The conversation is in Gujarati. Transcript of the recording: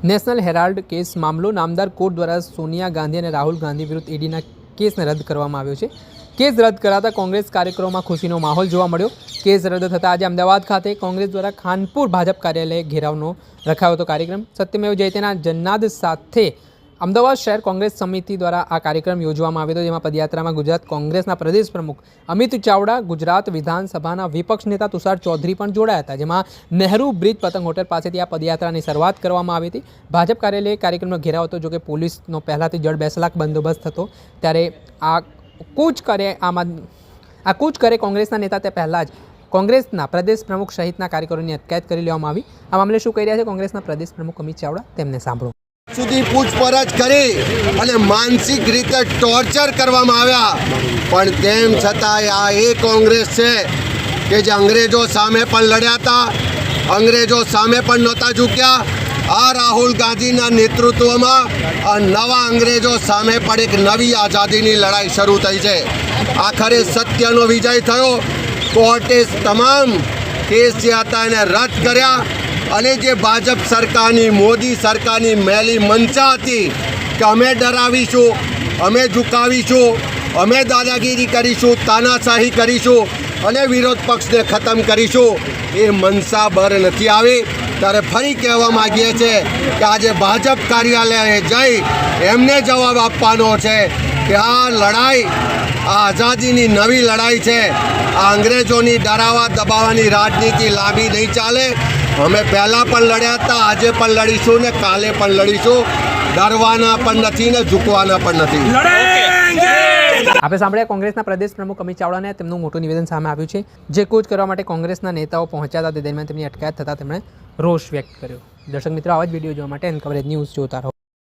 નેશનલ હેરાલ્ડ કેસ મામલો નામદાર કોર્ટ દ્વારા સોનિયા ગાંધી અને રાહુલ ગાંધી વિરુદ્ધ ઈડીના કેસને રદ કરવામાં આવ્યો છે. કેસ રદ કરાતા કોંગ્રેસ કાર્યકરોમાં ખુશીનો માહોલ જોવા મળ્યો. કેસ રદ થતાં આજે અમદાવાદ ખાતે કોંગ્રેસ દ્વારા ખાનપુર ભાજપ કાર્યાલય ઘેરાવનો રખાયો હતો કાર્યક્રમ. સત્યમેવ જયતેના જન્નાદ સાથે અમદાવાદ શહેર કોંગ્રેસ સમિતિ દ્વારા આ કાર્યક્રમ યોજવામાં આવ્યો હતો, જેમાં પદયાત્રામાં ગુજરાત કોંગ્રેસના પ્રદેશ પ્રમુખ અમિત ચાવડા, ગુજરાત વિધાનસભાના વિપક્ષ નેતા તુષાર ચૌધરી પણ જોડાયા હતા. જેમાં નહેરુ બ્રિજ પતંગ હોટેલ પાસેથી આ પદયાત્રાની શરૂઆત કરવામાં આવી હતી. ભાજપ કાર્યાલય કાર્યક્રમનો ઘેરાવ હતો, જોકે પોલીસનો પહેલાંથી જડ બેસલાક બંદોબસ્ત હતો. ત્યારે આ કૂચ કરે કોંગ્રેસના નેતા તે પહેલાં જ કોંગ્રેસના પ્રદેશ પ્રમુખ સહિતના કાર્યકરોની અટકાયત કરી લેવામાં આવી. આ મામલે શું કહી રહ્યા છે કોંગ્રેસના પ્રદેશ પ્રમુખ અમિત ચાવડા, તેમને સાંભળો. સુધી પૂછપરછ કરી અને માનસિક રીતે ટોર્ચર કરવામાં આવ્યા, પણ તેમ છતાંય આ એ કોંગ્રેસ છે કે જે અંગ્રેજો સામે પણ લડ્યા હતા, અંગ્રેજો સામે પણ નહોતા ઝૂક્યા. આ રાહુલ ગાંધીના નેતૃત્વમાં આ નવા અંગ્રેજો સામે પણ એક નવી આઝાદીની લડાઈ શરૂ થઈ છે. આખરે સત્યનો વિજય થયો. કોર્ટે તમામ કેસ જે હતા એને રદ કર્યા અને જે ભાજપ સરકારની, મોદી સરકારની મેલી મનસા હતી કે અમે ડરાવીશું, અમે ઝુકાવીશું, અમે દાદાગીરી કરીશું, તાનાશાહી કરીશું અને વિરોધ પક્ષને ખતમ કરીશું, એ મનસા બર નથી આવી. ત્યારે ફરી કહેવા માગીએ છીએ કે આજે ભાજપ કાર્યાલયે જઈ એમને જવાબ આપવાનો છે કે આ લડાઈ, આ આઝાદીની નવી લડાઈ છે. આ અંગ્રેજોની ડરાવા દબાવવાની રાજનીતિ લાંબી નહીં ચાલે. અમે પહેલાં પણ લડ્યા હતા, આજે પણ લડીશું ને કાલે પણ લડીશું. ડરવાના પણ નથી ને ઝૂકવાના પણ નથી. આપણે સાંભળ્યા કોંગ્રેસના પ્રદેશ પ્રમુખ અમિત ચાવડાને તેમનું મોટું નિવેદન સામે આવ્યું છે. જે કૂચ કરવા માટે કોંગ્રેસના નેતાઓ પહોંચ્યા હતા તે દરમિયાન તેમની અટકાયત થતાં તેમણે રોષ વ્યક્ત કર્યો. દર્શક મિત્રો, આવા જ વિડીયો જોવા માટે એન કવરેજ ન્યૂઝ જોતા રહો.